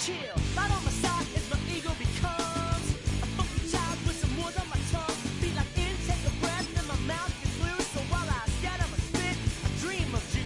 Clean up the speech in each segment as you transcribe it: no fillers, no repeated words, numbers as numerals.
chill. Right on my side is my ego becomes a funky child with some words on my tongue. Be like in, take a breath, and my mouth gets loose. So while I scatter my spit, I dream of you.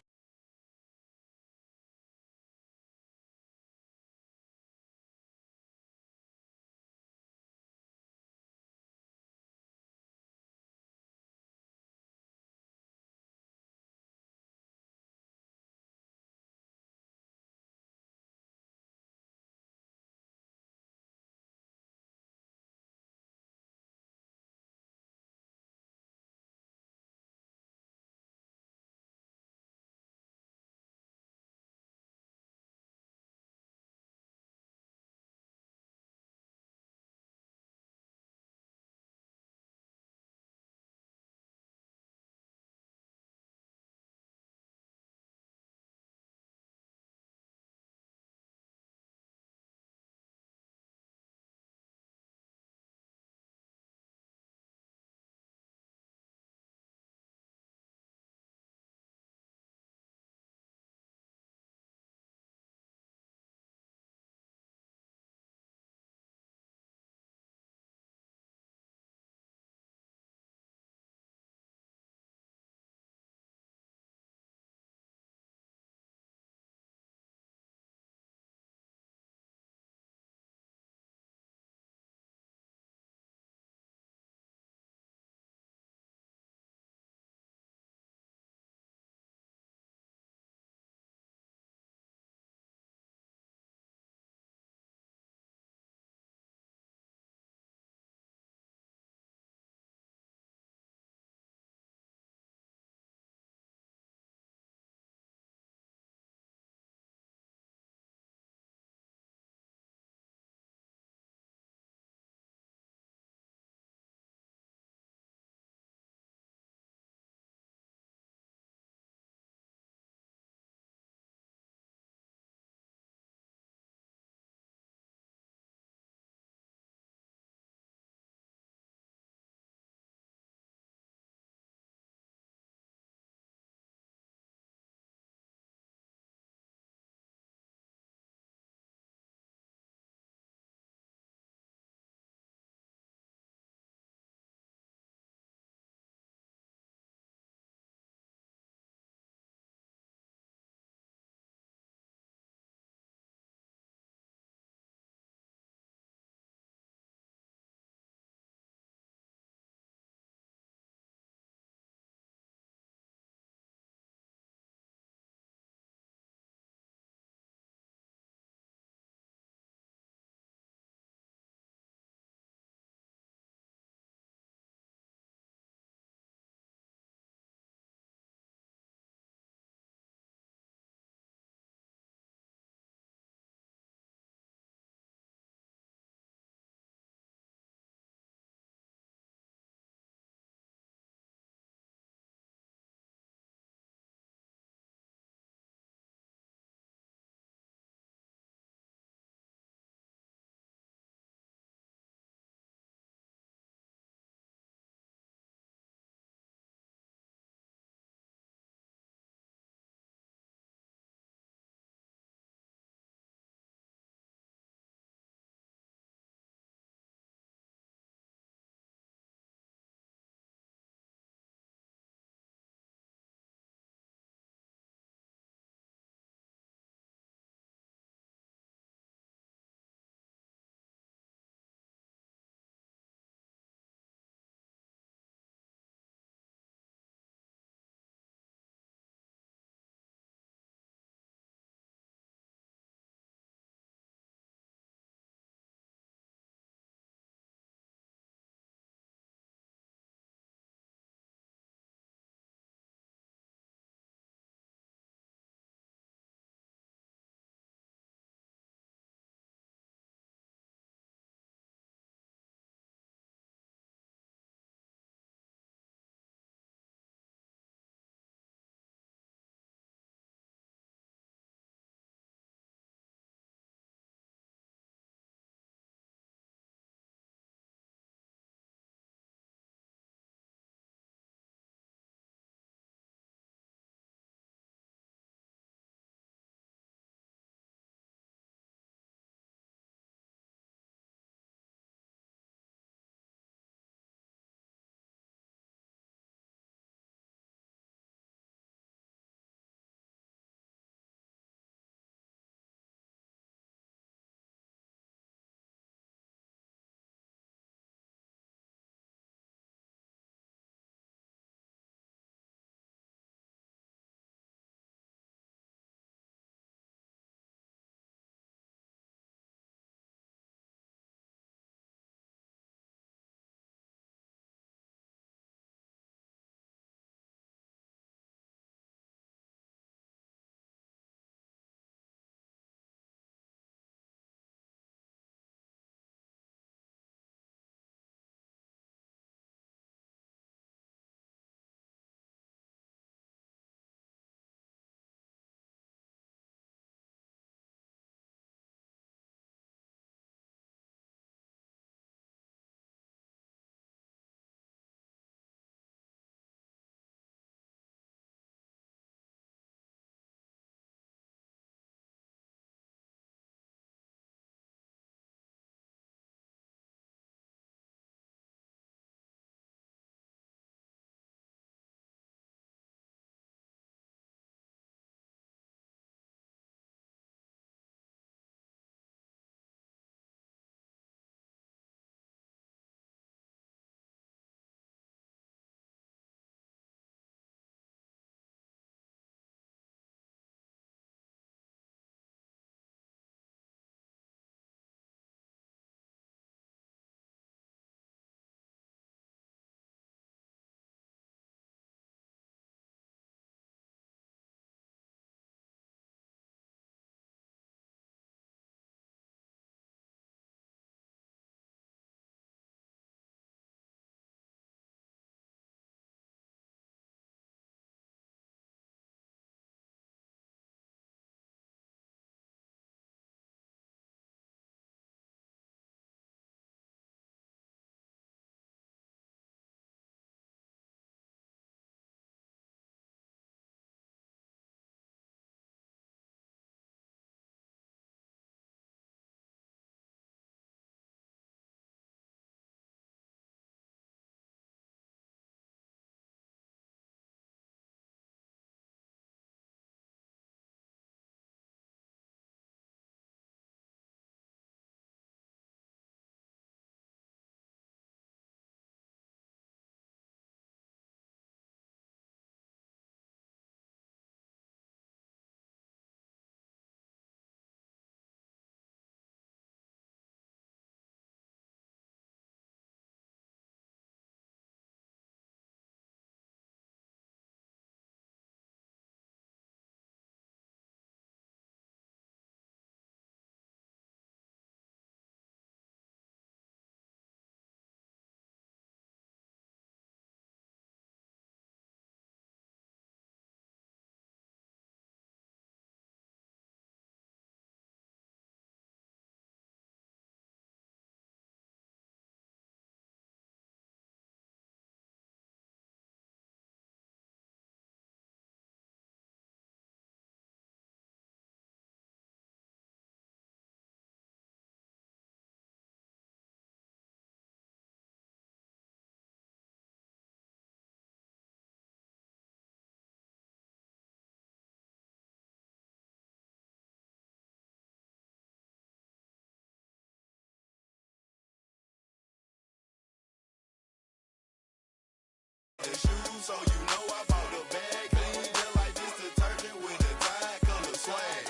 So you know I bought the bag clean, just like this detergent with the Tide color swag.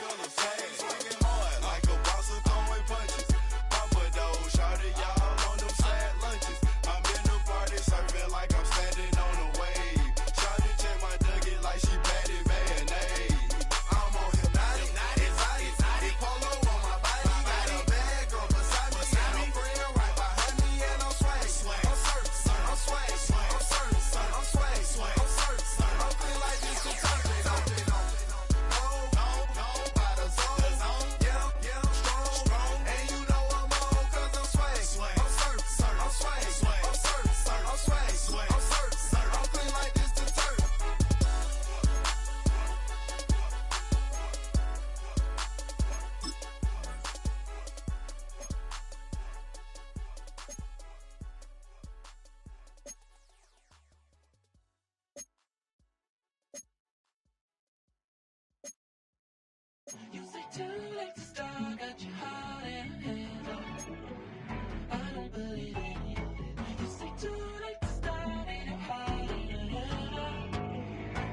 Swinging hard like a boss of throwing punches. Papa though, shawty y'all on them sad lunches. I'm in the party serving like I'm standing on a wave. Shawty check my nugget like she patted mayonnaise. I'm on exotic polo on my body. Got a bag on beside me. Got a friend right behind me and I'm swag. I'm surf, I'm swag, I'm surf, I'm swag. I'm certain, I'm clean like this detergent. No, by the zone. Yeah, strong. And you know I'm on 'cause I'm swag. I'm certain, I'm swag. I'm certain, I'm swag. I'm certain, I'm clean like this detergent. You say too late to start, got your heart in a handle. I don't believe it. You say too late to start, ain't your heart in a handle.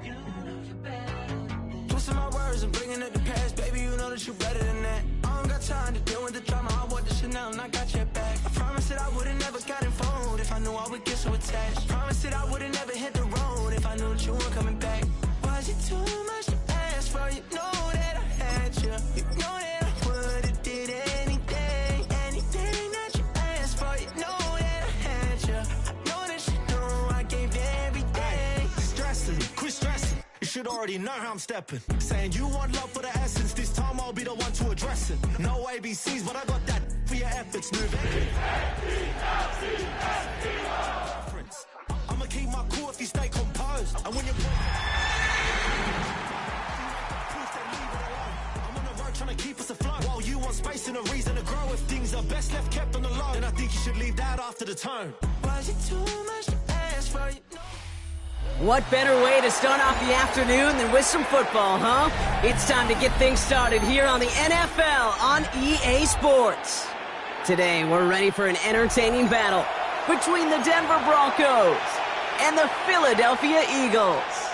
You know you're better than this. Twisting my words and bringing up the past, baby, you know that you better than that. I don't got time to deal with the drama, I want the Chanel and I got your back. I promise that I would've never got involved if I knew I would get so attached. Promise that I would've never hit the road if I knew that you weren't coming back. Was it too much to ask for? You know that I had you. You know that I would've did anything that you asked for. You know that I had you. I know that you know I gave everything. Stressing, quit stressing. You should already know how I'm stepping. Saying you want love for the essence. This time I'll be the one to address it. No ABCs, but I got that for your efforts. Moving. I'ma keep my cool if you stay composed. And when you're I'm on the road trying to keep us afloat. While you want space and a reason to grow. If things are best left kept on the low, then I think you should leave that after the tone. Was it too much to ask for? You know. What better way to start off the afternoon than with some football, huh? It's time to get things started here on the NFL on EA Sports. Today, we're ready for an entertaining battle between the Denver Broncos and the Philadelphia Eagles.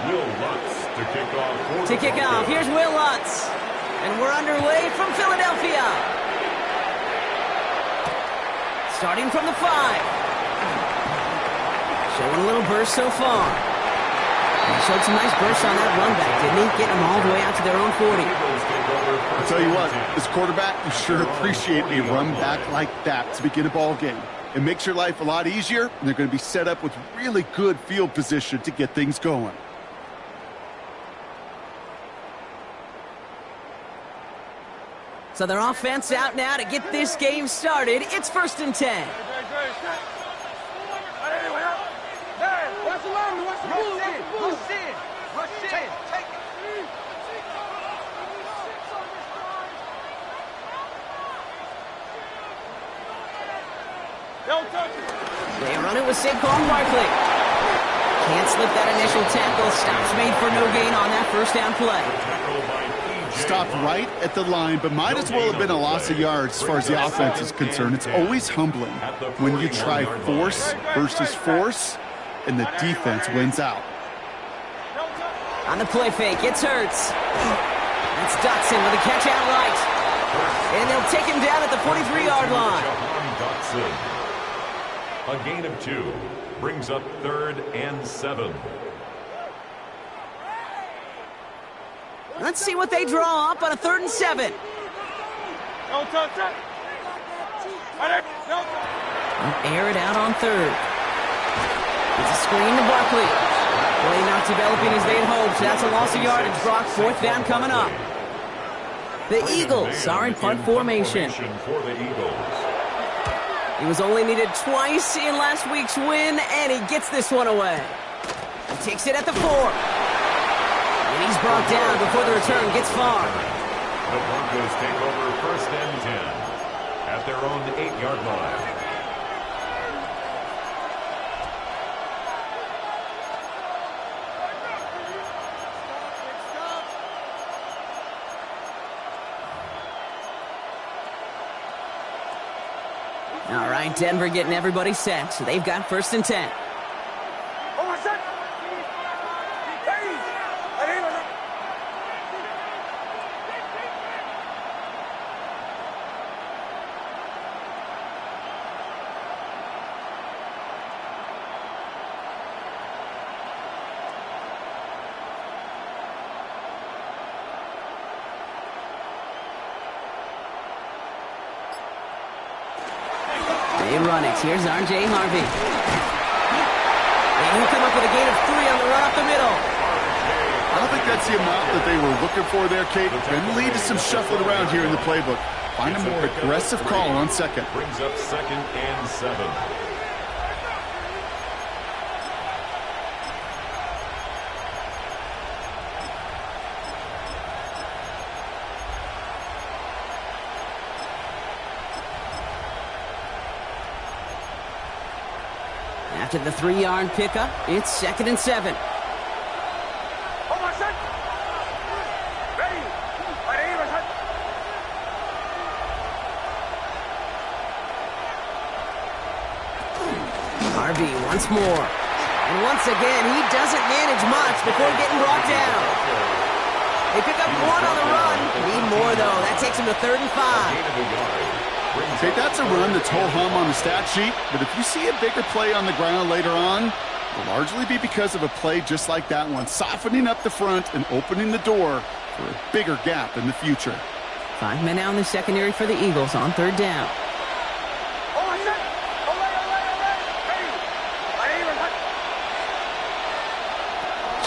Will Lutz to kick off. To kick off, here's Will Lutz. And we're underway from Philadelphia. Starting from the 5. Showing a little burst so far. He showed some nice bursts on that run back, didn't he? Getting them all the way out to their own 40. I'll tell you what, as quarterback, you sure appreciate a run back like that to begin a ball game. It makes your life a lot easier, and they're going to be set up with really good field position to get things going. So their offense out now to get this game started. It's 1st and 10. They run it with Saquon Barkley. Can't slip that initial tackle. Stops made for no gain on that first down play. Stopped right at the line, but might as well have been a loss of yards as far as the offense is concerned. It's always humbling when you try force versus force, and the defense wins out. On the play fake, it's Hurts. That's Dotson with a catch out right. And they'll take him down at the 43-yard line. A gain of 2 brings up 3rd and 7. Let's see what they draw up on a 3rd and 7. Air it out on 3rd. It's a screen to Barkley. Play not developing as they'd hoped. That's a loss of yardage. Brock, 4th down coming up. The Eagles are in punt formation. For the Eagles. He was only needed twice in last week's win, and he gets this one away. He takes it at the 4. And he's brought down before the return gets far. The Broncos take over 1st and 10 at their own 8-yard line. All right, Denver getting everybody set, so they've got 1st and 10. They run it. Here's R.J. Harvey. And he'll come up with a gain of 3 on the run up the middle. I don't think that's the amount that they were looking for there, Kate. Can lead to some shuffling around here in the playbook. Find a more aggressive call on 2nd. Brings up 2nd and 7. After the 3-yard pickup, it's 2nd and 7. Harvey once more. And once again, he doesn't manage much before getting brought down. They pick up 1 on the run. Need more, though. That takes him to 3rd and 5. Okay, that's a run that's ho-hum on the stat sheet, but if you see a bigger play on the ground later on, it'll largely be because of a play just like that one, softening up the front and opening the door for a bigger gap in the future. 5 men out in the secondary for the Eagles on 3rd down.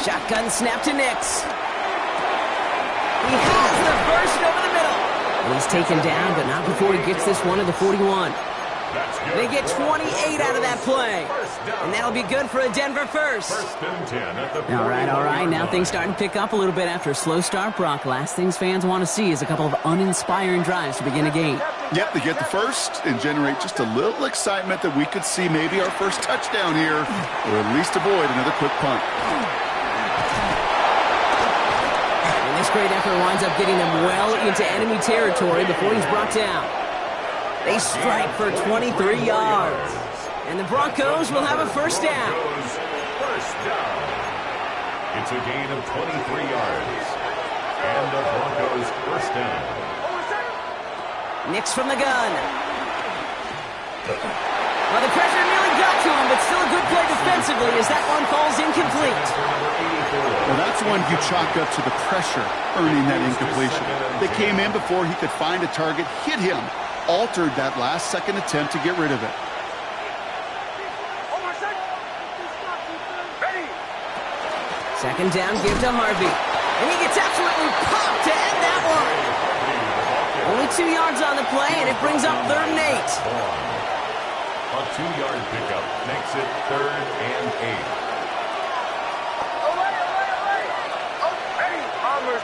Shotgun snap to Nix. He has the first over the middle. And he's taken down, but not before he gets this one to the 41. They get 28 out of that play. And that'll be good for a Denver first. All right. Now things starting to pick up a little bit after a slow start, Brock. Last things fans want to see is a couple of uninspiring drives to begin a game. Yep, they get the first and generate just a little excitement that we could see maybe our first touchdown here, or at least avoid another quick punt. And this great effort winds up getting them well into enemy territory before he's brought down. They strike for 23 yards. And the Broncos will have a first down. It's a gain of 23 yards. And the Broncos first down. Nix from the gun. Well, the pressure nearly got to him, but still a good play defensively as that one falls incomplete. Well, that's one you chalk up to the pressure earning that incompletion. They came in before he could find a target, hit him, altered that last-second attempt to get rid of it. Second down, give to Harvey. And he gets absolutely popped to end that one. Only 2 yards on the play, and it brings up 3rd and 8. A 2-yard pickup makes it 3rd and 8.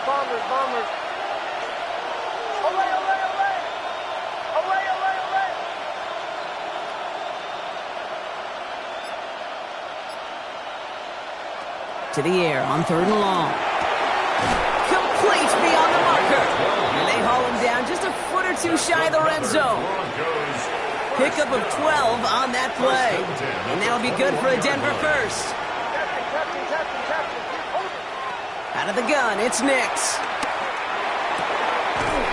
Bombers. To the air on 3rd and long. Complete beyond the marker. And they haul him down just a foot or two shy of the red zone. Pickup of 12 on that play. And that'll be good for a Denver first. Out of the gun, it's Nix.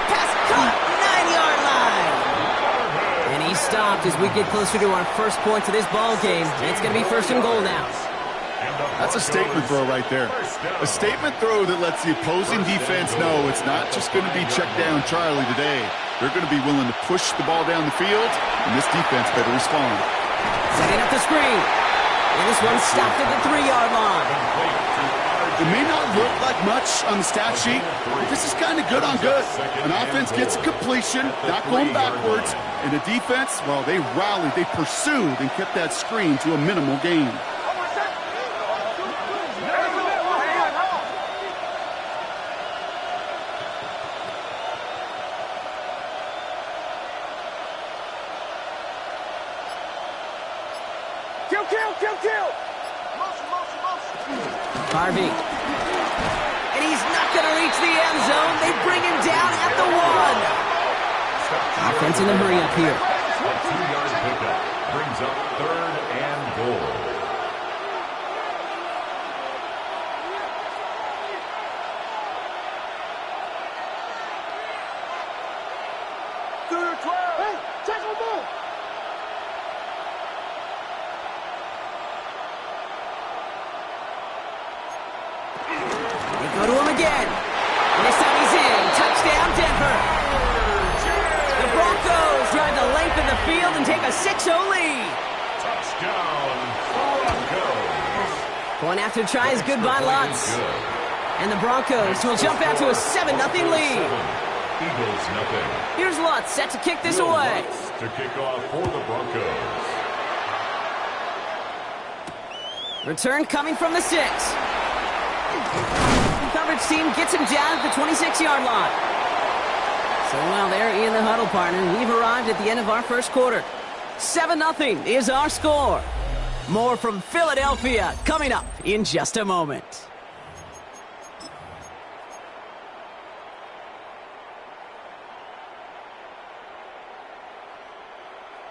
Pass caught, 9-yard line. And he stopped as we get closer to our first points of this ball game. It's going to be 1st and goal now. That's a statement throw right there. A statement throw that lets the opposing defense know it's not just going to be check down Charlie today. They're going to be willing to push the ball down the field, and this defense better respond. Setting up the screen. And this one stopped at the 3-yard line. It may not look like much on the stat sheet, but this is kind of good on good. An offense gets a completion, not going backwards, and the defense, well, they rallied, they pursued, and kept that screen to a minimal gain. Kill! Harvey. And he's not going to reach the end zone. They bring him down at the 1. Offense in the hurry up here. A 2-yard brings up 3rd and goal. Go to him again. And this time he's in. Touchdown, Denver. The Broncos drive the length of the field and take a 6-0 lead. Touchdown, Broncos. Going after tries goodbye lots. And the Broncos will jump out to a 7-0 lead. Eagles nothing. Here's Lutz set to kick this away. Lutz to kick off for the Broncos. Return coming from the 6. Coverage team gets him down at the 26-yard line. So while they're in the huddle, partner, we've arrived at the end of our first quarter. 7-0 is our score. More from Philadelphia coming up in just a moment.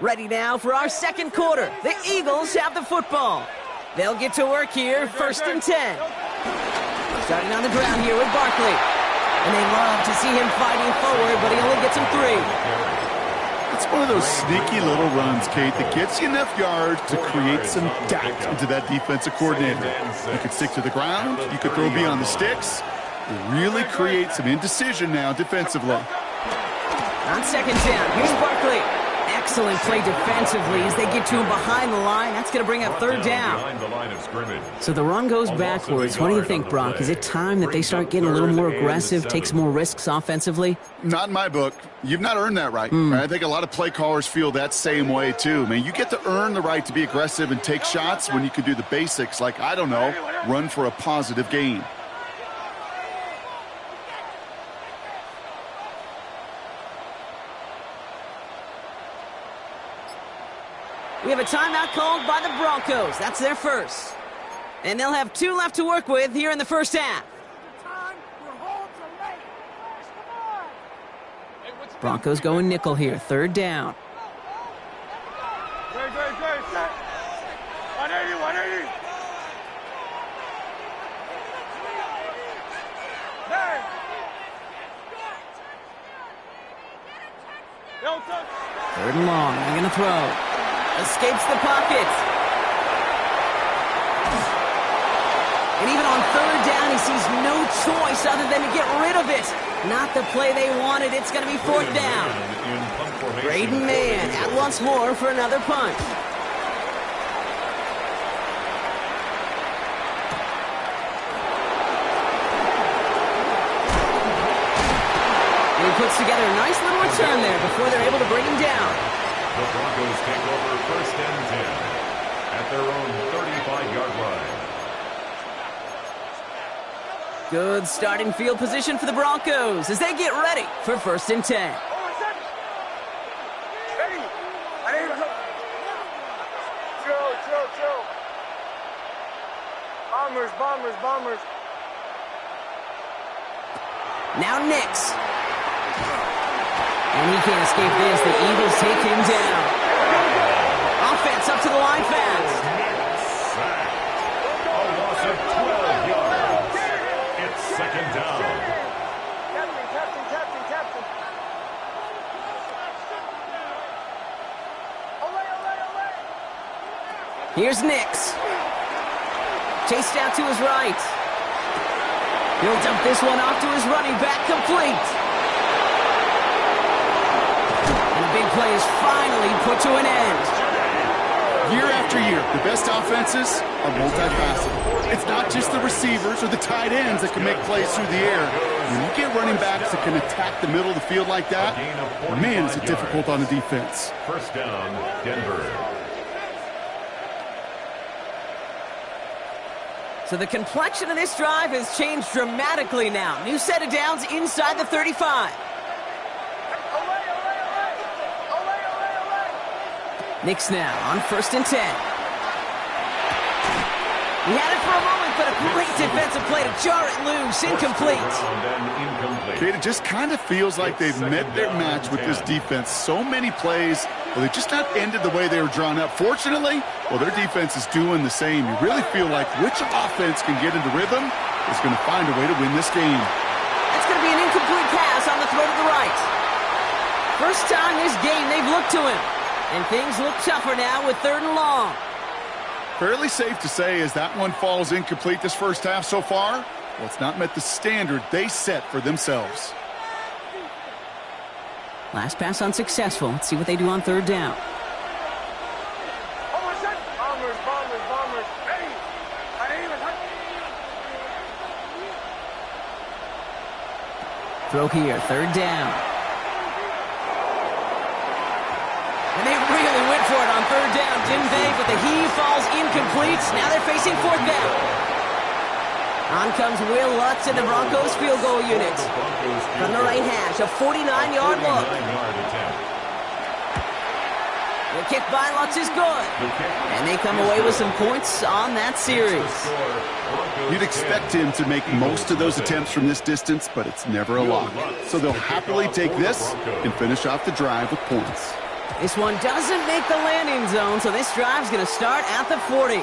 Ready now for our second quarter. The Eagles have the football. They'll get to work here, 1st and 10. Starting on the ground here with Barkley. And they love to see him fighting forward, but he only gets him 3. It's one of those sneaky little runs, Kate, that gets you enough yards to create some doubt into that defensive coordinator. You could stick to the ground. You could throw beyond the sticks. Really create some indecision now defensively. On 2nd down, here's Barkley. Excellent play defensively as they get to him behind the line. That's going to bring up 3rd down. So the run goes backwards. What do you think, Brock? Is it time that they start getting a little more aggressive, take some more risks offensively? Not in my book. You've not earned that right. I think a lot of play callers feel that same way, too. Man, you get to earn the right to be aggressive and take shots when you can do the basics like, I don't know, run for a positive gain. We have a timeout called by the Broncos. That's their first. And they'll have 2 left to work with here in the first half. Broncos going nickel here, 3rd down. Great. 180. Hey. 3rd and long. They're going to throw. Escapes the pocket. And even on 3rd down, he sees no choice other than to get rid of it. Not the play they wanted. It's going to be 4th down. Braden Mann at once more for another punt. And he puts together a nice little return there before they're able to bring him down. The Broncos take over 1st and 10 at their own 35-yard line. Good starting field position for the Broncos as they get ready for 1st and 10. Chill. Bombers. Now Nix. And he can't escape this. The Eagles take him down. Offense up to the line fast. Sack. A loss of 12 yards. It's 2nd down. Captain. Here's Nix. Chased out to his right. He'll dump this one off to his running back, complete. And the big play is finally put to an end. Year after year, the best offenses are multifaceted. It's not just the receivers or the tight ends that can make plays through the air. When you get running backs that can attack the middle of the field like that, man, is it difficult on the defense. 1st down, Denver. So the complexion of this drive has changed dramatically now. New set of downs inside the 35. Nix now on 1st and 10. He had it for a moment but a great defensive play to jar it loose. Incomplete. Kate, it just kind of feels like they've met their match with this defense. So many plays, well, they just not ended the way they were drawn up. Fortunately, well, their defense is doing the same. You really feel like which offense can get into rhythm is going to find a way to win this game. It's going to be an incomplete pass on the throw to the right. First time this game they've looked to him. And things look tougher now with 3rd and long. Fairly safe to say as that one falls incomplete this first half so far, well, it's not met the standard they set for themselves. Last pass unsuccessful. Let's see what they do on 3rd down. Bombers, bombers, bombers. Hey! Throw here, 3rd down. And they really went for it on 3rd down, didn't they? But the heave falls incomplete. Now they're facing 4th down. On comes Will Lutz in the Broncos field goal unit. From the right hash, a 49-yard look. The kick by Lutz is good. And they come away with some points on that series. You'd expect him to make most of those attempts from this distance, but it's never a lock. So they'll happily take this and finish off the drive with points. This one doesn't make the landing zone, so this drive's going to start at the 40.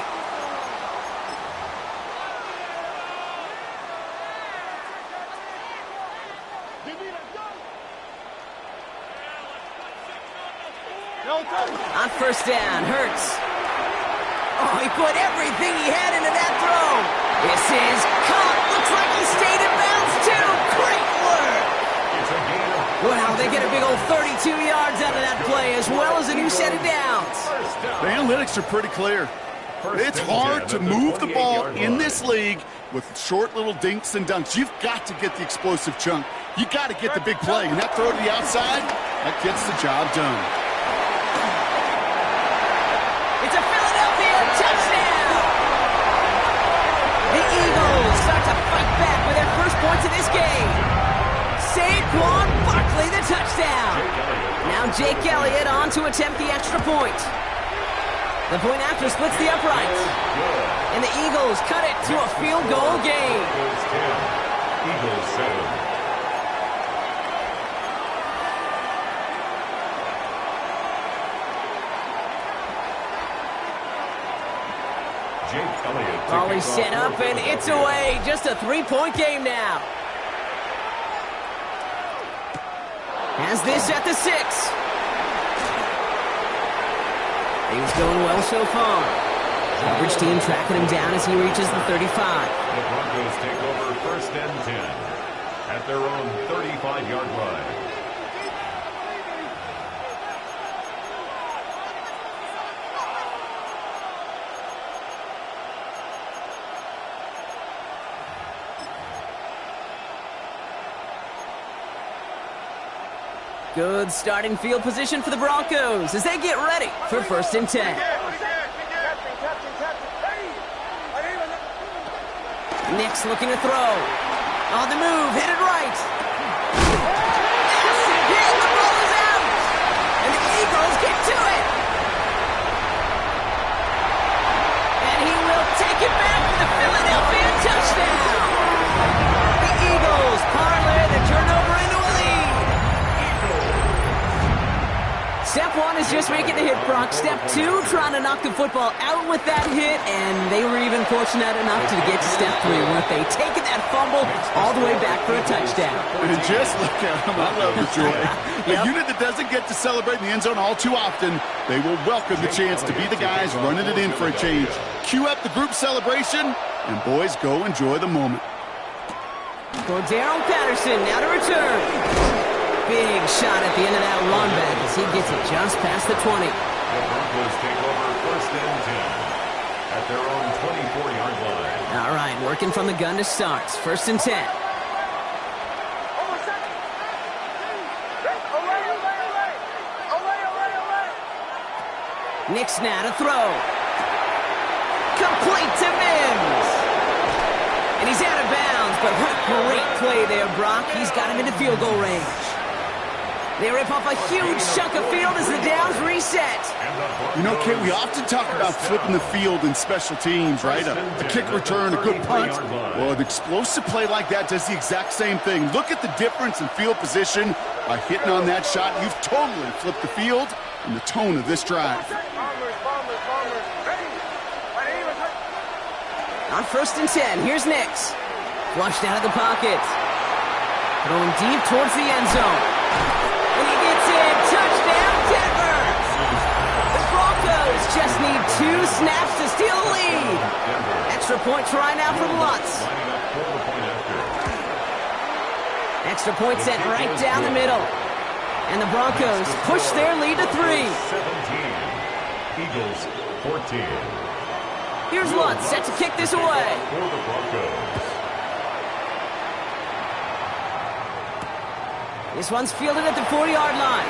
On 1st down, Hurts. Oh, he put everything he had into that throw. This is caught. Looks like he stayed in bounds, too. Great work. Wow, they get a big old 32 yards out of that play, as well as a new set of downs. The analytics are pretty clear. It's hard to move the ball in this league with short little dinks and dunks. You've got to get the explosive chunk. You got to get the big play. And that throw to the outside, that gets the job done. It's a Philadelphia touchdown! The Eagles start to fight back with their first points of this game. Saquon Barkley, the touchdown. Now Jake Elliott on to attempt the extra point. The point after splits the uprights. And the Eagles cut it to a field goal game. Eagles 7. Ball set up, and it's away. Just a 3-point game now. Has this at the 6. Things going well so far. Coverage team tracking him down as he reaches the 35. The Broncos take over 1st and 10 at their own 35-yard line. Good starting field position for the Broncos as they get ready for 1st and 10. Nix looking to throw. On the move, headed right. Massive hit, the ball is out. And the Eagles get to it. And he will take it back for the Philadelphia touchdown. The Eagles parlay the turnover into a lead. Step 1 is just making the hit, Brock. Step 2, trying to knock the football out with that hit, and they were even fortunate enough to get to step 3, weren't they? Taking that fumble all the way back for a touchdown. And just look at them. I love the joy. A unit that doesn't get to celebrate in the end zone all too often, they will welcome the chance to be the guys running it in for a change. Cue up the group celebration, and boys, go enjoy the moment. Cordero Patterson now to return. Big shot at the end of that run back as he gets it just past the 20. The Broncos take over 1st and 10 at their own 24-yard line. All right, working from the gun to start. 1st and 10. Nix now to throw. Complete to Mims. And he's out of bounds, but what a great play there, Brock. He's got him into field goal range. They rip off a huge chunk of field as the downs reset. And the You know, Kate, we often talk about flipping the field in special teams, right? A kick return, a good punt. Well, an explosive play like that does the exact same thing. Look at the difference in field position. By hitting on that shot, you've totally flipped the field and the tone of this drive. On 1st and 10, here's Nix. Flushed out of the pocket. Going deep towards the end zone. And he gets in. Touchdown, Denver! The Broncos just need 2 snaps to steal the lead. Extra point try now from Lutz. Extra point sent right down the middle. And the Broncos push their lead to 3. 17. Eagles 14. Here's Lutz set to kick this away. For the Broncos. This one's fielded at the 4-yard line.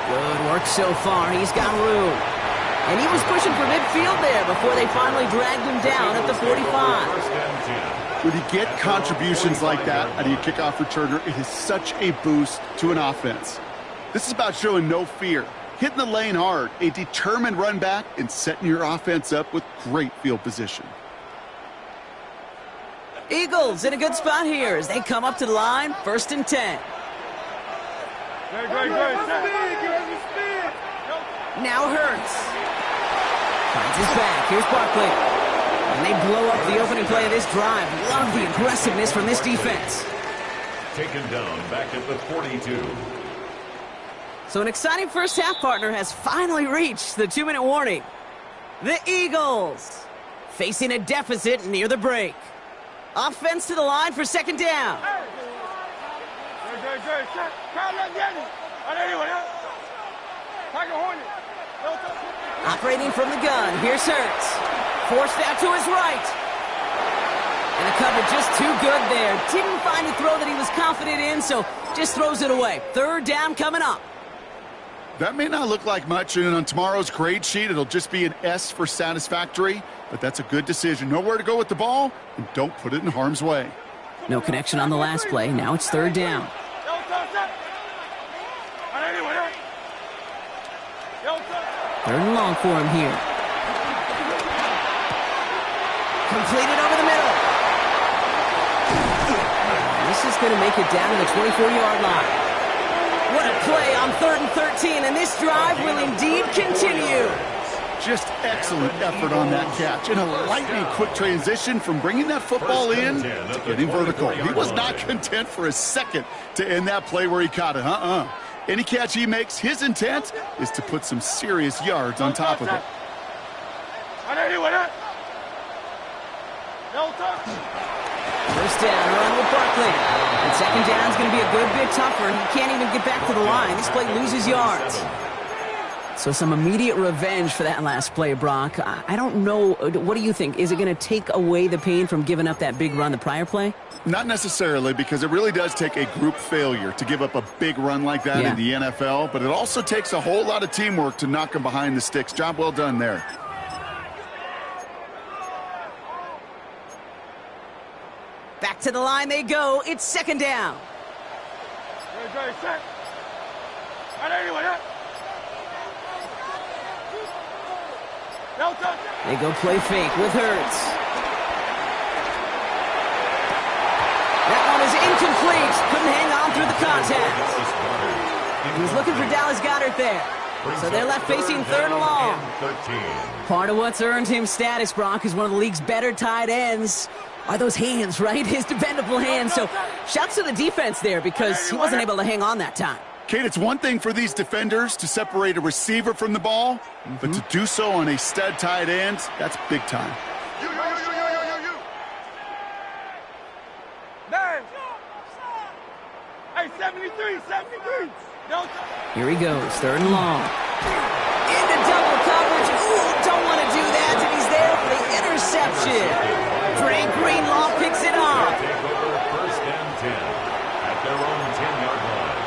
Good work so far. He's got room. And he was pushing for midfield there before they finally dragged him down at the 45. When you get contributions like that out of your kickoff returner, it is such a boost to an offense. This is about showing no fear, hitting the lane hard, a determined run back, and setting your offense up with great field position. Eagles in a good spot here as they come up to the line, 1st and 10. Now Hurts. Finds his back. Here's Barkley. And they blow up the opening play of this drive. Love the aggressiveness from this defense. Taken down back at the 42. So an exciting first half, partner, has finally reached the 2-minute warning. The Eagles facing a deficit near the break. Offense to the line for 2nd down. Operating from the gun, here's Hurts. Forced out to his right. And the cover just too good there. Didn't find a throw that he was confident in, so just throws it away. 3rd down coming up. That may not look like much, and on tomorrow's grade sheet, it'll just be an S for satisfactory, but that's a good decision. Know where to go with the ball, and don't put it in harm's way. No connection on the last play. Now it's 3rd down. 3rd and long for him here. Completed over the middle. This is going to make it down to the 24-yard line. What a play on 3rd and 13, and this drive will indeed continue. Just excellent effort on that catch. And a lightning quick transition from bringing that football in to getting vertical. He was not content for a second to end that play where he caught it. Any catch he makes, his intent is to put some serious yards on top of it. First down, run with Barkley. And 2nd down is going to be a good bit tougher. He can't even get back to the line. This play loses yards. So some immediate revenge for that last play, Brock. I don't know. What do you think? Is it going to take away the pain from giving up that big run the prior play? Not necessarily, because it really does take a group failure to give up a big run like that in the NFL, but it also takes a whole lot of teamwork to knock them behind the sticks. Job well done there. Back to the line they go. It's 2nd down. They go play fake with Hurts. That one is incomplete. Couldn't hang on through the contact. He was looking for Dallas Goedert there. So they're left facing 3rd and long. Part of what's earned him status, Brock, is one of the league's better tight ends. Are those hands, right? His dependable hands. So shouts to the defense there because he wasn't able to hang on that time. Kate, it's one thing for these defenders to separate a receiver from the ball, but to do so on a stud tight end, that's big time. Hey, 73. Here he goes, 3rd and long. Into double coverage. Ooh, don't want to do that, and he's there for the interception. Dre Greenlaw picks it off. Take over 1st and 10 at their own 10-yard line.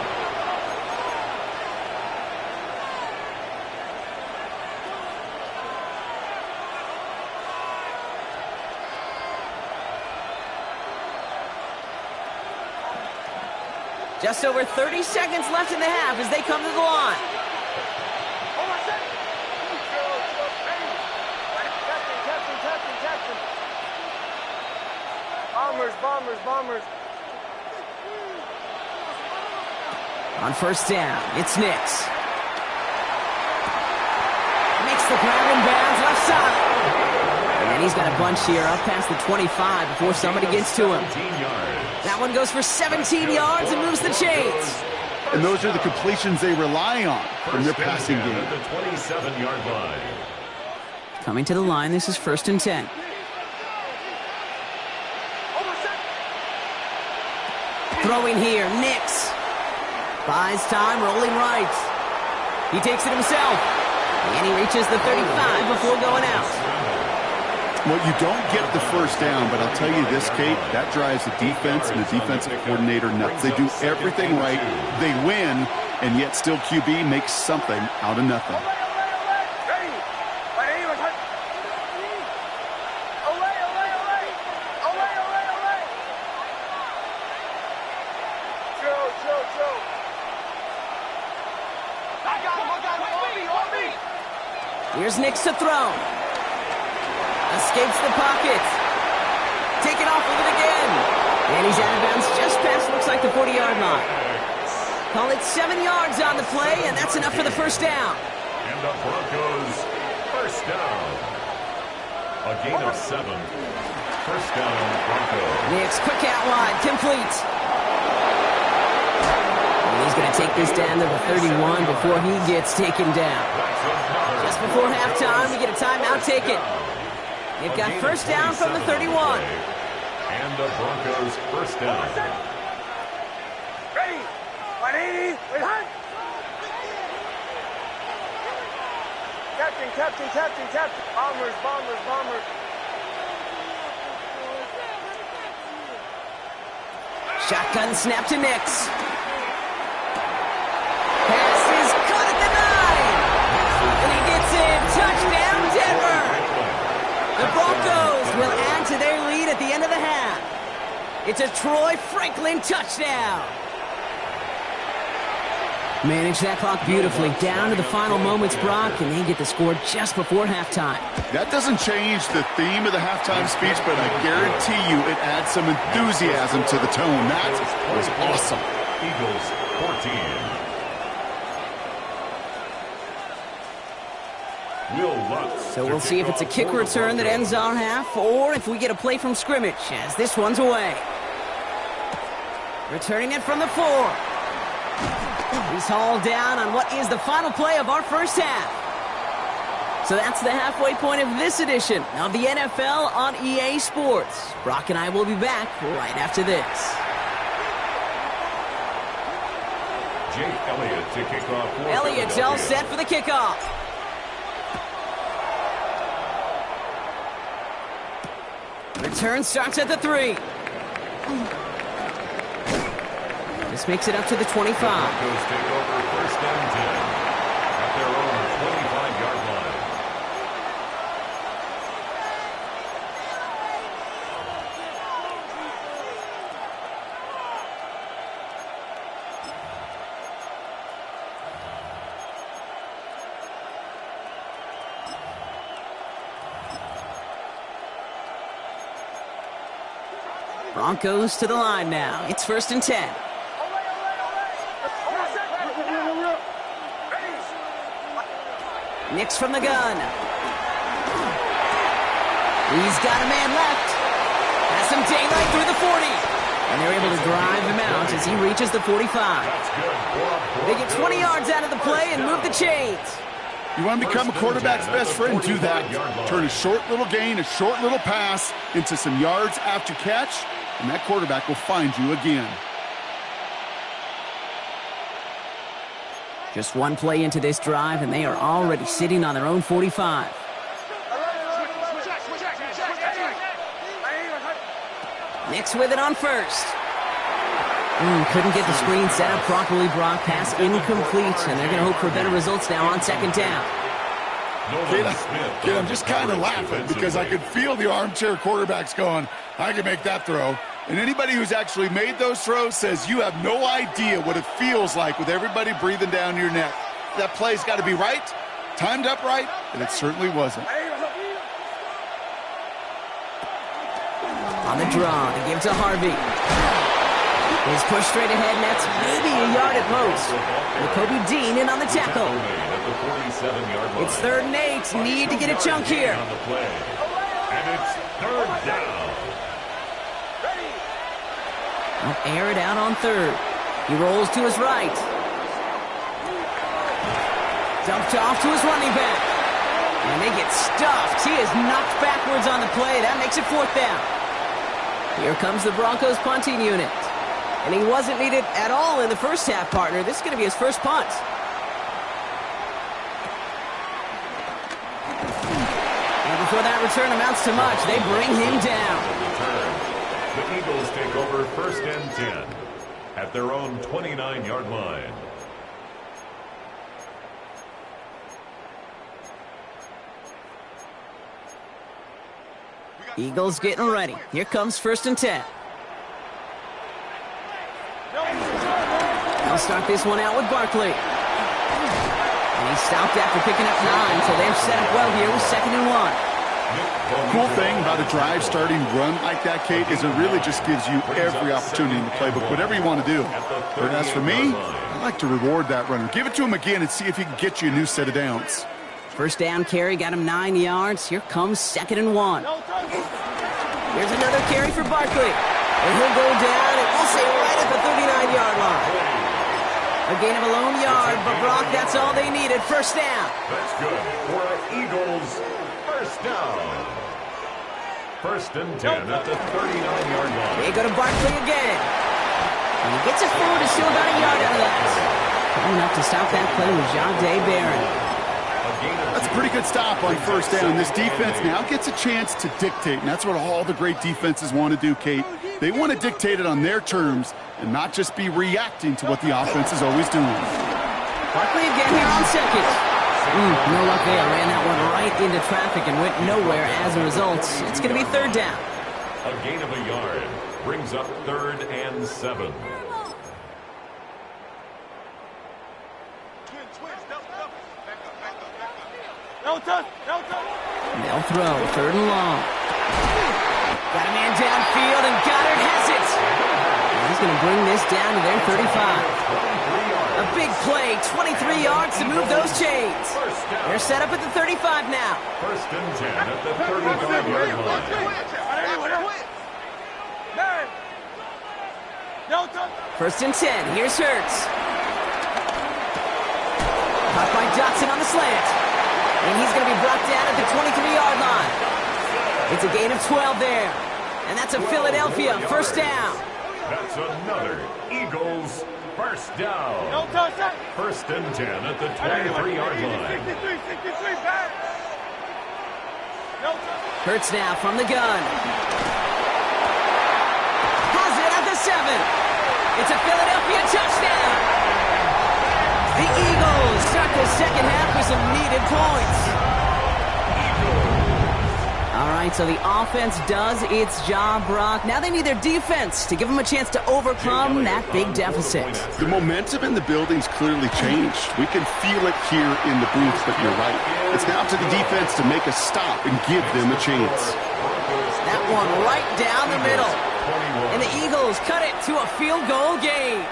Just over 30 seconds left in the half as they come to the line. Bombers. On first down, it's Nix. Makes the grab in bounds left side. And he's got a bunch here up past the 25 before somebody gets to him. That one goes for 17 yards and moves the chains. And those are the completions they rely on from their passing game. At the 27-yard line. Coming to the line, this is 1st and 10. Throwing here, Nix. Buys time, rolling right. He takes it himself. And he reaches the 35 before going out. Well, you don't get the first down, but I'll tell you this, Kate, that drives the defense and the defensive coordinator nuts. They do everything right. They win, and yet still QB makes something out of nothing. Here's Nix to throw. Escapes the pocket. Taken off with it again. And he's out of bounds just past, looks like, the 40-yard line. Call it 7 yards on the play, and that's enough for the first down. And the Broncos, first down. A gain of 7. First down, Broncos. Nix, quick out wide, complete. And he's going to take this down to the 31 before he gets taken down. Just before halftime, we get a timeout taken. They've got first down from the 31. And the Broncos first down. Ready? 180. Wait, hunt. Captain. Bombers. Shotgun snap to Nix. Pass is caught at the 9. And he gets in. Touchdown, Denver. The Broncos will add to their lead at the end of the half. It's a Troy Franklin touchdown. Manage that clock beautifully down to the final moments, Brock, and they get the score just before halftime. That doesn't change the theme of the halftime speech, but I guarantee you it adds some enthusiasm to the tone. That was awesome. Eagles 14. Will Lutz. So we'll see if it's a kick return that ends our half, or if we get a play from scrimmage, as this one's away. Returning it from the 4. He's hauled down on what is the final play of our first half. So that's the halfway point of this edition of the NFL on EA Sports. Brock and I will be back right after this. Jake Elliott to kick off. Elliott's all set for the kickoff. Return starts at the 3. This makes it up to the 25. The Broncos take over first and 10 at their own 25-yard line. Broncos to the line now. It's first and 10. Nix from the gun. He's got a man left. Has some daylight through the 40. And they're able to drive him out as he reaches the 45. They get 20 yards out of the play and move the chains. You want to become a quarterback's best friend? Do that. Turn a short little gain, a short little pass into some yards after catch, and that quarterback will find you again. Just one play into this drive, and they are already sitting on their own 45. Nix with it on first. Couldn't get the screen set up properly, Brock. Pass incomplete, and they're going to hope for better results now on second down. Kid, I'm just kind of laughing because I could feel the armchair quarterbacks going, I can make that throw. And anybody who's actually made those throws says you have no idea what it feels like with everybody breathing down your neck. That play's got to be right, timed up right, and it certainly wasn't. On On the draw to give to Harvey. He's pushed straight ahead, and that's maybe a yard at most. Nakobe Dean in on the tackle. It's 3rd and 8. Need to get a chunk here. And it's 3rd down. I'll air it out on 3rd. He rolls to his right. Dumped off to his running back. And they get stuffed. He is knocked backwards on the play. That makes it 4th down. Here comes the Broncos punting unit. And he wasn't needed at all in the first half, partner. This is going to be his first punt. And before that return amounts to much, they bring him down. The Eagles take over 1st and 10 at their own 29-yard line. Eagles getting ready. Here comes 1st and 10. They'll start this one out with Barkley. And he stopped after picking up 9, so they're set up well here with 2nd and 1. Cool thing about a drive starting run like that, Kate, is it really just gives you every opportunity in the playbook, whatever you want to do. But as for me, I like to reward that runner. Give it to him again and see if he can get you a new set of downs. First down carry got him 9 yards. Here comes 2nd and 1. Here's another carry for Barkley. And he'll go down, and we'll say right at the 39-yard line. A gain of a lone yard, but Brock, that's all they needed. First down. That's good for Eagles. First down. 1st and 10 at the 39-yard line. They go to Barkley again. And he gets it forward to still about a yard out of that. Coming up to stop that play with Jahdae Barron. That's a pretty good stop on 1st down. This defense now gets a chance to dictate, and that's what all the great defenses want to do, Kate. They want to dictate it on their terms and not just be reacting to what the offense is always doing. Barkley again here on 2nd. No luck there. Ran that one right into traffic and went nowhere as a result. It's going to be 3rd down. A gain of a yard brings up 3rd and 7. They'll throw, 3rd and long. Got a man downfield, and Goddard has it. He's going to bring this down to their 35. A big play, 23 yards to move those chains. They're set up at the 35 now. 1st and 10 at the 35-yard line. 1st and 10, here's Hurts. Caught by Dotson on the slant. And he's going to be brought down at the 23-yard line. It's a gain of 12 there. And that's a Philadelphia 1st down. That's another Eagles 1st down. 1st and 10 at the 23-yard line. Hurts now from the gun. Has it at the 7. It's a Philadelphia touchdown. The Eagles start the 2nd half with some needed points. All right, so the offense does its job, Brock. Now they need their defense to give them a chance to overcome that big deficit. The momentum in the building's clearly changed. We can feel it here in the booth, but you're right. It's now up to the defense to make a stop and give them a chance. That one right down the middle. And the Eagles cut it to a field goal game.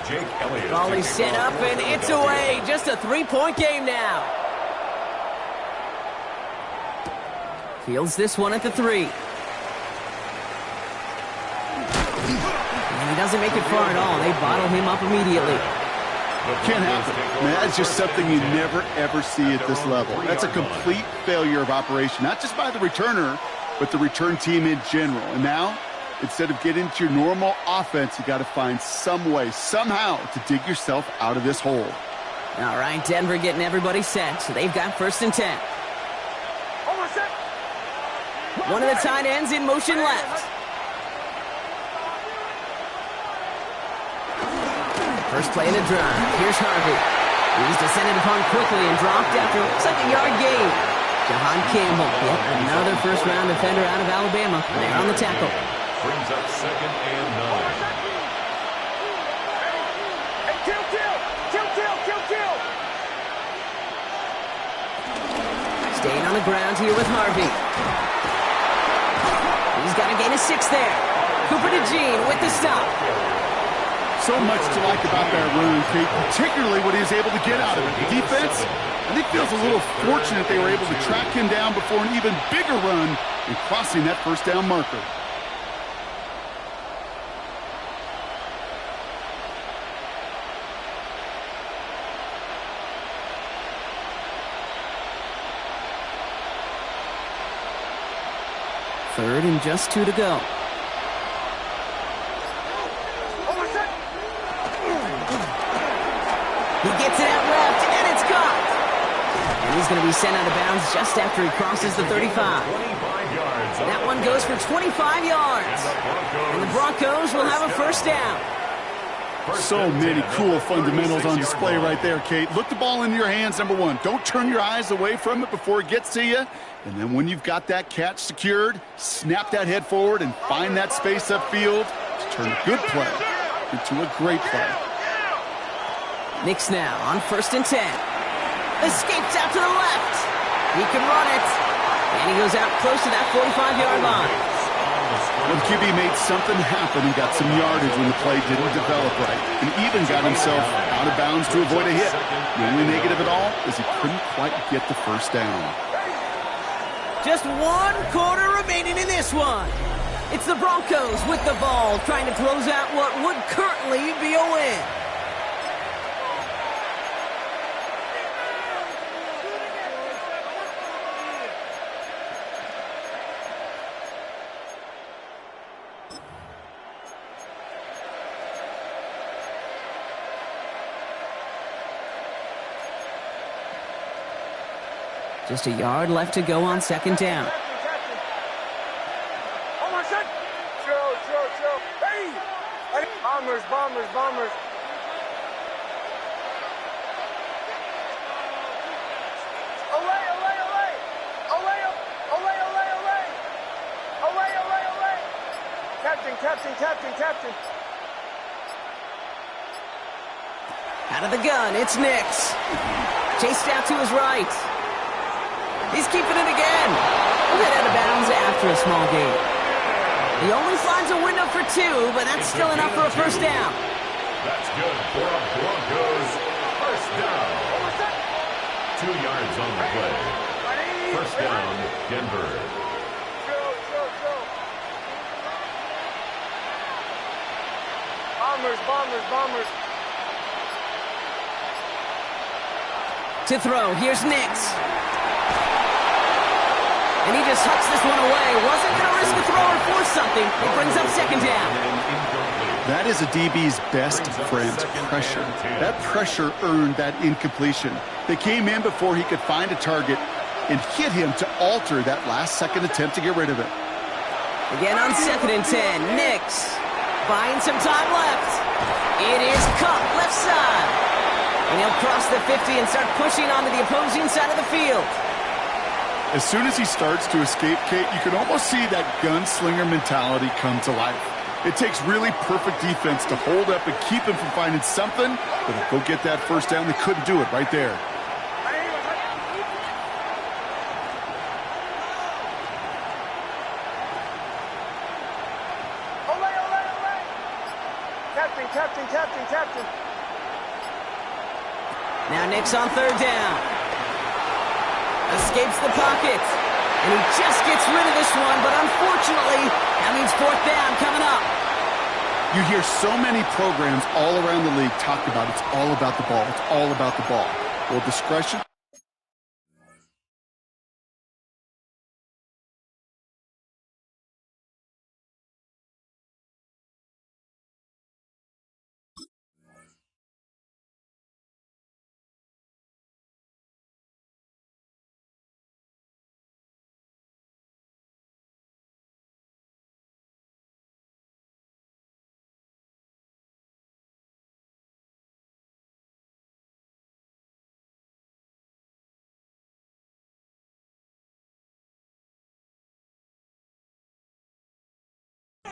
Jake Elliott. Volley set up, and it's away. Just a 3-point game now. Fields this one at the 3. And he doesn't make it far at all. They bottle him up immediately. Can't happen. Man, that's just something you never, ever see at this level. That's a complete failure of operation, not just by the returner, but the return team in general. And now, instead of getting into your normal offense, you got to find some way, somehow, to dig yourself out of this hole. All right, Denver getting everybody set. So they've got 1st and 10. One of the tight ends in motion left. First play of the drive. Here's Harvey. He's descended upon quickly and dropped after looks like a yard gain. Jahan Campbell, yet another first-round defender out of Alabama. There on the tackle. brings up 2nd and 9. Hey, kill, kill! Kill, kill, kill, kill! Staying on the ground here with Harvey. He's got to gain a 6 there. Cooper DeJean with the stop. So much to like about that run, Kate, particularly what he was able to get out of it. The defense, I think, feels a little fortunate they were able to track him down before an even bigger run and crossing that first down marker. Third and just 2 to go. He gets it out left, and it's caught. And he's going to be sent out of bounds just after he crosses the 35. That one goes for 25 yards. And the Broncos will have a first down. So many cool fundamentals on display right there, Kate. Look the ball into your hands, number one. Don't turn your eyes away from it before it gets to you. And then when you've got that catch secured, snap that head forward and find that space upfield to turn a good play into a great play. Knicks now on 1st and 10. Escapes out to the left. He can run it. And he goes out close to that 45-yard line. Well, the QB made something happen and got some yardage when the play didn't develop right, and even got himself out of bounds to avoid a hit. The only negative at all is he couldn't quite get the first down. Just 1 quarter remaining in this one. It's the Broncos with the ball, trying to close out what would currently be a win. Just a yard left to go on 2nd down. Oh my son! Chill. Hey! Bombers. Olay! Captain. Out of the gun, it's Nix. Chased out to his right. He's keeping it again. He'll get out of bounds after a small gain. He only finds a window for 2, but that's still enough for a first down. That's good for a Broncos first down. 2 yards on the play. First down, Denver. Chill. Bombers. To throw, here's Nix. And he just hucks this one away. Wasn't going to risk a throw or force something. It brings up 2nd down. That is a DB's best friend, pressure. That pressure earned that incompletion. They came in before he could find a target and hit him to alter that last-second attempt to get rid of it. Again on 2nd and 10, Nix buying some time left. It is caught left side. And he'll cross the 50 and start pushing onto the opposing side of the field. As soon as he starts to escape, Kate, you can almost see that gunslinger mentality come to life. It takes really perfect defense to hold up and keep him from finding something, but go get that first down. They couldn't do it right there. Captain. Now Nix on 3rd down. Escapes the pocket. And he just gets rid of this one, but unfortunately, that means 4th down coming up. You hear so many programs all around the league talk about it's all about the ball. It's all about the ball. Well, discretion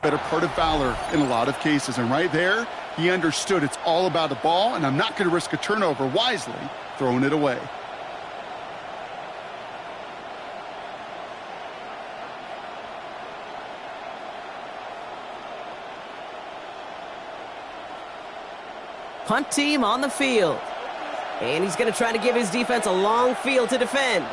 better part of valor in a lot of cases. And right there, he understood it's all about the ball, and I'm not going to risk a turnover, wisely throwing it away. Punt team on the field. And he's going to try to give his defense a long field to defend.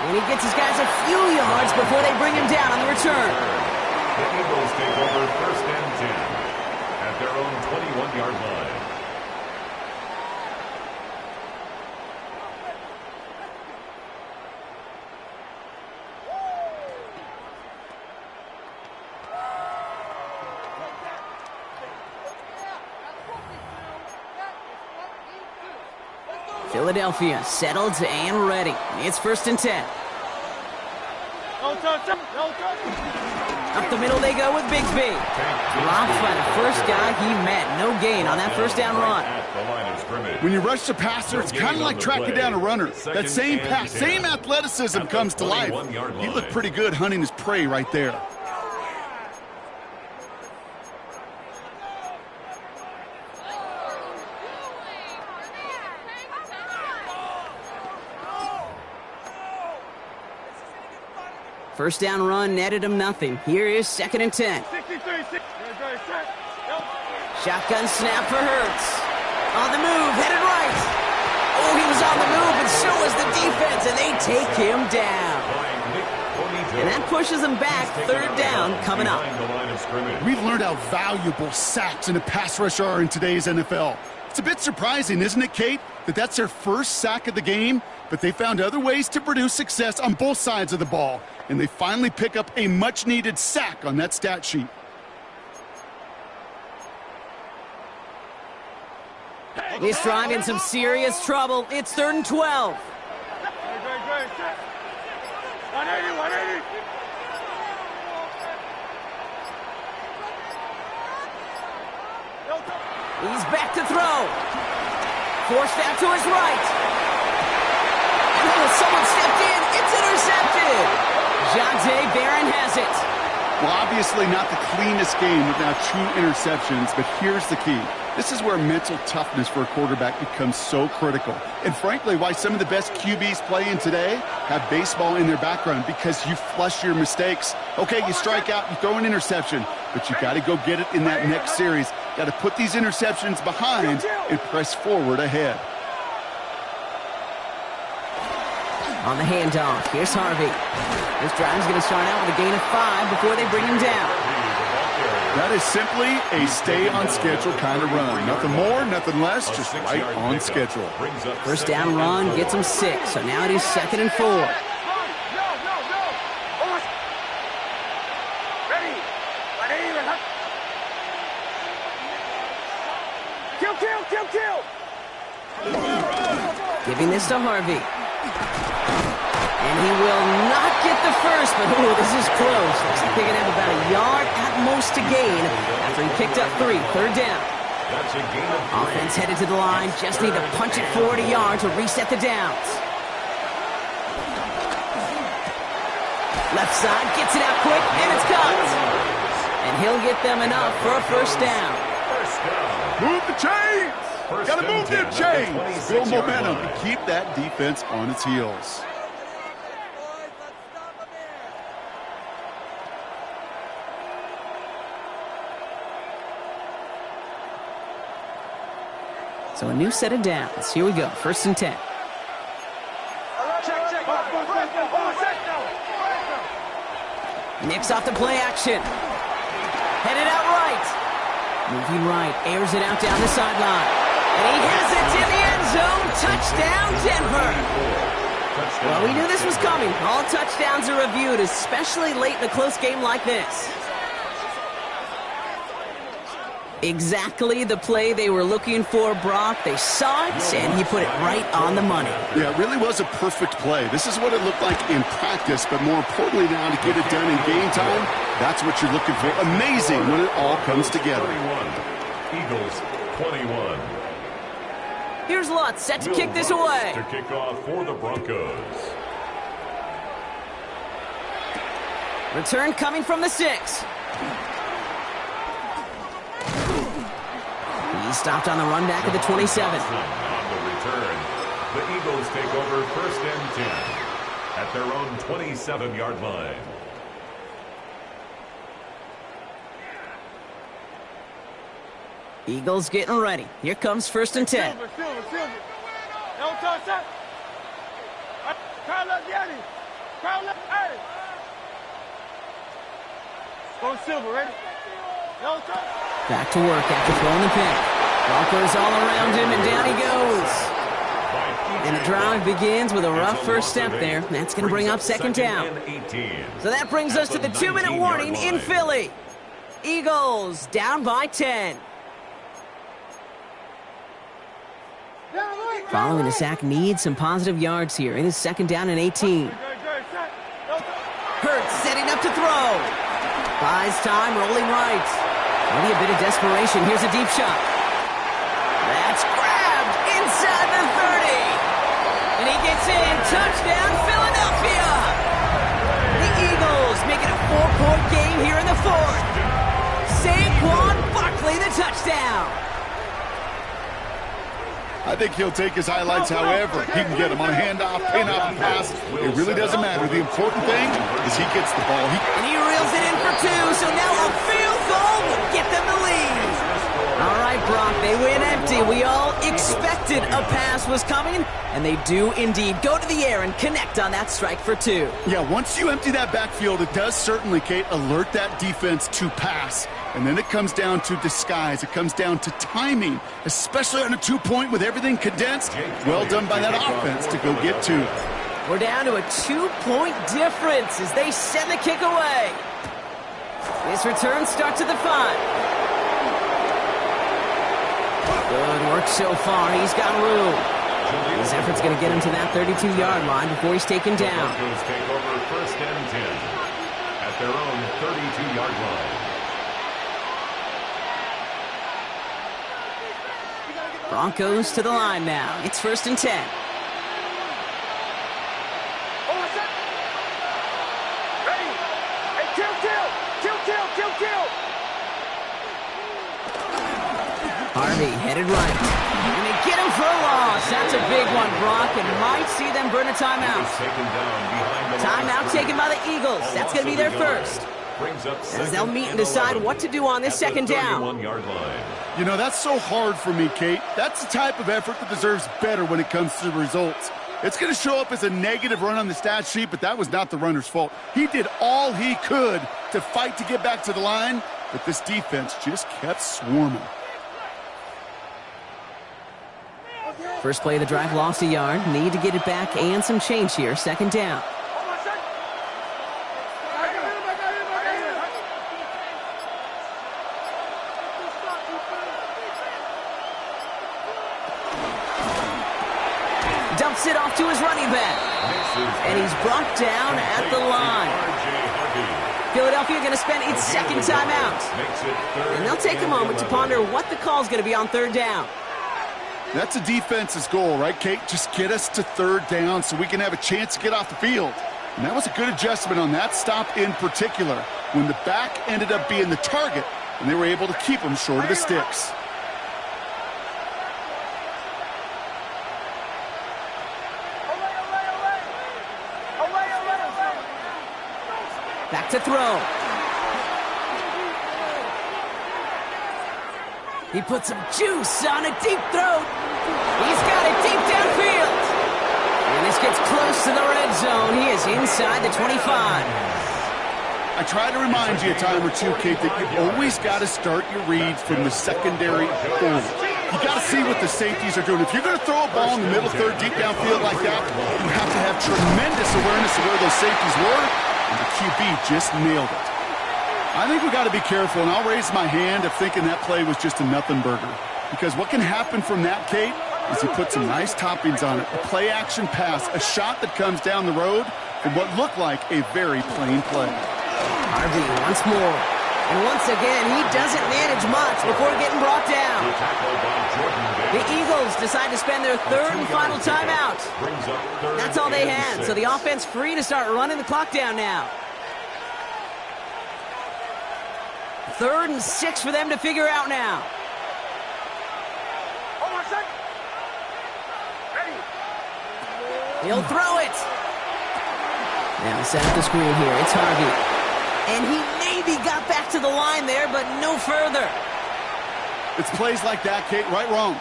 And he gets his guys a few yards before they bring him down on the return. The Eagles take over 1st and 10 at their own 21-yard line. Philadelphia settled and ready. It's 1st and 10. Up the middle they go with Bigsby. Dropped by the first guy he met. No gain on that 1st down run. When you rush the passer, it's kind of like tracking down a runner. That same pass, same athleticism comes to life. He looked pretty good hunting his prey right there. First down run netted him nothing. Here is 2nd and 10. Shotgun snap for Hurts. On the move, headed right. Oh, he was on the move, and so was the defense, and they take him down. And that pushes him back. 3rd down coming up. We've learned how valuable sacks in a pass rush are in today's NFL. It's a bit surprising, isn't it, Kate, that that's their first sack of the game, but they found other ways to produce success on both sides of the ball, and they finally pick up a much-needed sack on that stat sheet. This drive in some serious trouble. It's 3rd and 12. He's back to throw. Forced out to his right. And someone stepped in. It's intercepted. Jonte Barron has it. Well, obviously not the cleanest game without 2 interceptions, but here's the key. This is where mental toughness for a quarterback becomes so critical. And frankly, why some of the best QBs playing today have baseball in their background, because you flush your mistakes. Okay, you strike out, you throw an interception, but you got to go get it in that next series. Got to put these interceptions behind and press forward ahead. On the handoff, here's Harvey. This drive's going to start out with a gain of 5 before they bring him down. That is simply a stay-on-schedule kind of run. Nothing more, nothing less, just right on schedule. 1st down run gets him 6, so now it is 2nd and 4. Giving this to Harvey. And he will not get the first, but this is close. Looks like they're going to have about a yard at most to gain after he picked up 3. 3rd down. Offense headed to the line. Just need to punch it forward a yard to reset the downs. Left side gets it out quick, and it's caught. And he'll get them enough for a 1st down. Move the chains! Gotta move them chains! Build momentum and keep that defense on its heels. So a new set of downs. Here we go. 1st and 10. Nicks off the play action. Headed out right. Moving right. Airs it out down the sideline. And he has it in the end zone. Touchdown, Denver. Well, we knew this was coming. All touchdowns are reviewed, especially late in a close game like this. Exactly the play they were looking for, Brock. They saw it, and he put it right on the money. Yeah, it really was a perfect play. This is what it looked like in practice, but more importantly now to get it done in game time, that's what you're looking for. Amazing when it all comes together. 21. Eagles 21. Here's Lutz set to kick this away. To kick off for the Broncos. Return coming from the 6. He stopped on the run back at the 27. On the return, the Eagles take over 1st and 10 at their own 27-yard line. Eagles getting ready. Here comes 1st and 10. Silver. Don't touch that. Crowd left, Yanni. Crowd left, hey. Go Silver, ready? Don't touch. Back to work after throwing the pick. Broncos all around him, and down he goes. And the drive begins with a rough first step there. That's going to bring up 2nd down. So that brings us to the 2-minute warning in Philly. Eagles down by 10. Following the sack needs some positive yards here. It is 2nd down and 18. Hurts setting up to throw. Buys time, rolling right. Maybe a bit of desperation. Here's a deep shot. That's grabbed inside the 30. And he gets in. Touchdown, Philadelphia. The Eagles make it a 4-point game here in the 4th. Saquon Barkley, the touchdown. I think he'll take his highlights however he can get them on a handoff, pin-off, and pass. It really doesn't matter. The important thing is he gets the ball. And he reels it in for 2, so now a field goal will get them the lead. All right, Brock, they win empty. We all expected a pass was coming, and they do indeed go to the air and connect on that strike for 2. Yeah, once you empty that backfield, it does certainly, Kate, alert that defense to pass. And then it comes down to disguise. It comes down to timing, especially on a 2-point with everything condensed. Well done by that offense to go get 2. We're down to a 2-point difference as they send the kick away. This return starts at the 5. Good work so far. He's got room. His effort's going to get him to that 32-yard line before he's taken down. Broncos take over 1st and 10 at their own 32-yard line. Broncos to the line now. It's 1st and 10. Ready? Hey, kill. Harvey headed right. And they get him for a loss. That's a big one, Brock, and might see them burn a timeout. Timeout taken by the Eagles. That's going to be their first. As they'll meet and decide what to do on this 2nd down. You know, that's so hard for me, Kate. That's the type of effort that deserves better when it comes to the results. It's going to show up as a negative run on the stat sheet, but that was not the runner's fault. He did all he could to fight to get back to the line, but this defense just kept swarming. First play of the drive lost a yard. Need to get it back and some change here. 2nd down. Dumps it off to his running back. And he's brought down at the line. Philadelphia going to spend its 2nd timeout. And they'll take a moment to ponder what the call is going to be on 3rd down. That's a defense's goal, right, Kate? Just get us to 3rd down so we can have a chance to get off the field. And that was a good adjustment on that stop in particular, when the back ended up being the target, and they were able to keep him short of the sticks. Back to throw. He put some juice on a deep throw. He's got it deep downfield. And this gets close to the red zone. He is inside the 25. I try to remind you a time or two, Kate, that you've always got to start your reads from the secondary forward. You got to see what the safeties are doing. If you're going to throw a ball in the middle third deep downfield like that, you have to have tremendous awareness of where those safeties were, and the QB just nailed it. I think we got to be careful, and I'll raise my hand if thinking that play was just a nothing burger. Because what can happen from that, Kate, is he put some nice toppings on it. A play-action pass, a shot that comes down the road from what looked like a very plain play. Harvey once more. And once again, he doesn't manage much before getting brought down. The Eagles decide to spend their third and final timeout. That's all they had, so the offense free to start running the clock down now. 3rd and 6 for them to figure out now. He'll throw it. Now set up the screen here. It's Harvey. And he maybe got back to the line there, but no further. It's plays like that, Kate, right wrong,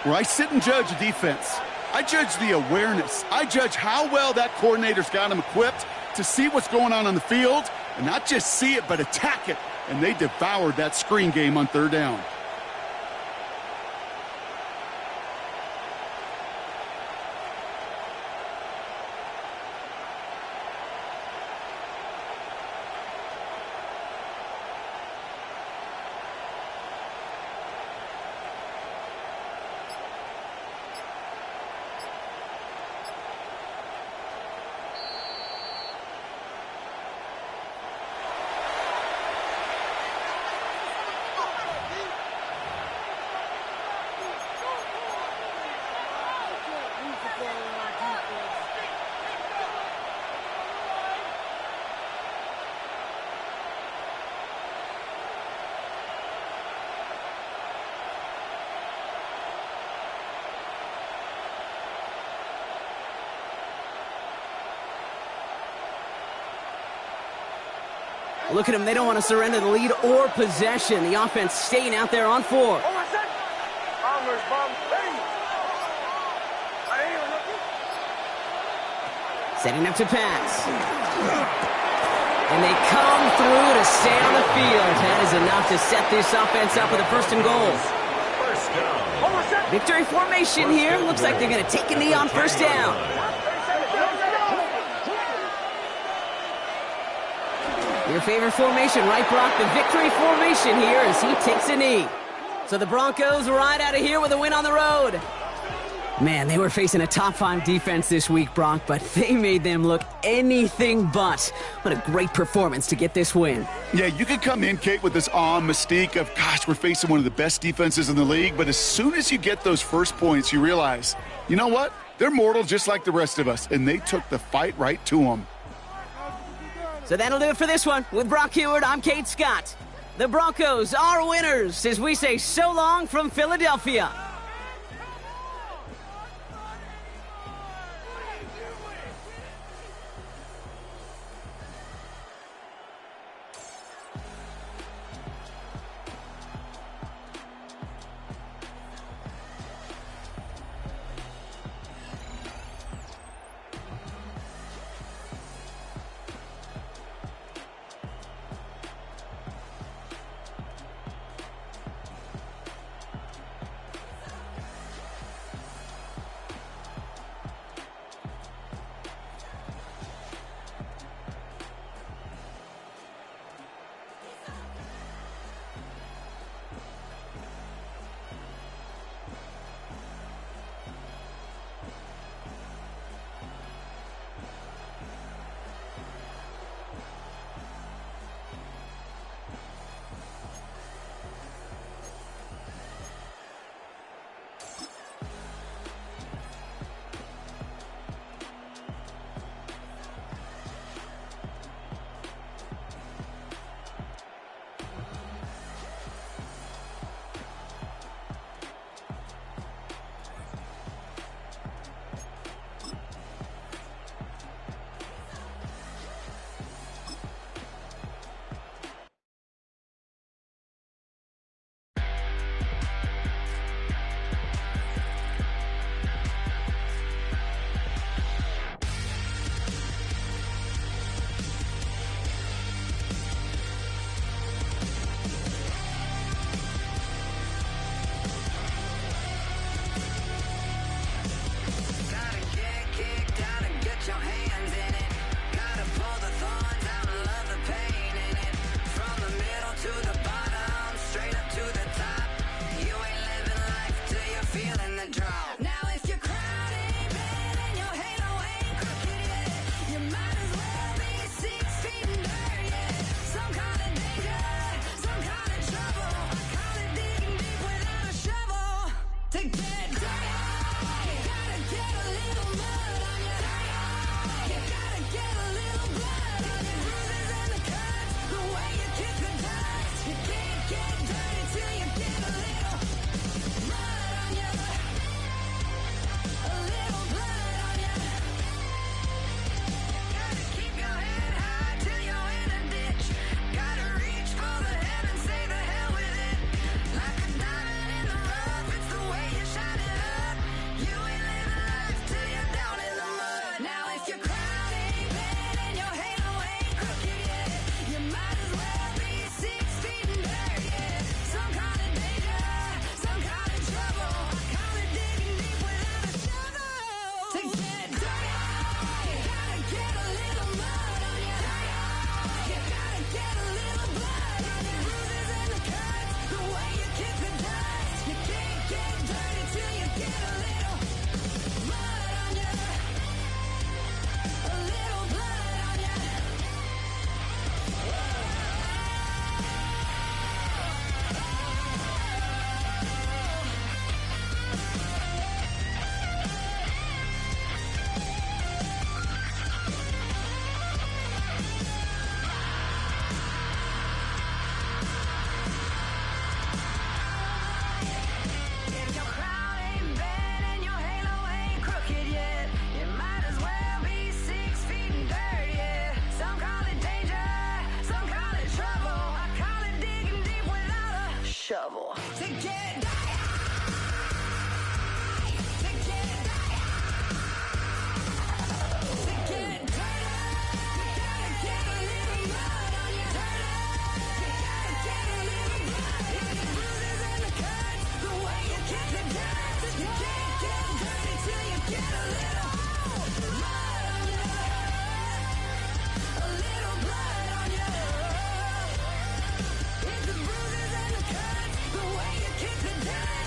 where I sit and judge a defense. I judge the awareness. I judge how well that coordinator's got him equipped to see what's going on the field, and not just see it, but attack it. And they devoured that screen game on 3rd down. Look at them. They don't want to surrender the lead or possession. The offense staying out there on 4. Setting up to pass. And they come through to stay on the field. That is enough to set this offense up with a 1st and goal. Victory formation here. Looks like they're going to take a knee on 1st down. Your favorite formation, right, Brock? The victory formation here as he takes a knee. So the Broncos ride out of here with a win on the road. Man, they were facing a top 5 defense this week, Brock, but they made them look anything but. What a great performance to get this win. Yeah, you could come in, Kate, with this awe and mystique of, gosh, we're facing one of the best defenses in the league, but as soon as you get those first points, you realize, you know what? They're mortal just like the rest of us, and they took the fight right to them. So that'll do it for this one. With Brock Huard, I'm Kate Scott. The Broncos are winners as we say so long from Philadelphia.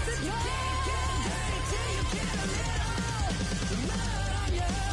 You can't get dirty till you get a little mud on you.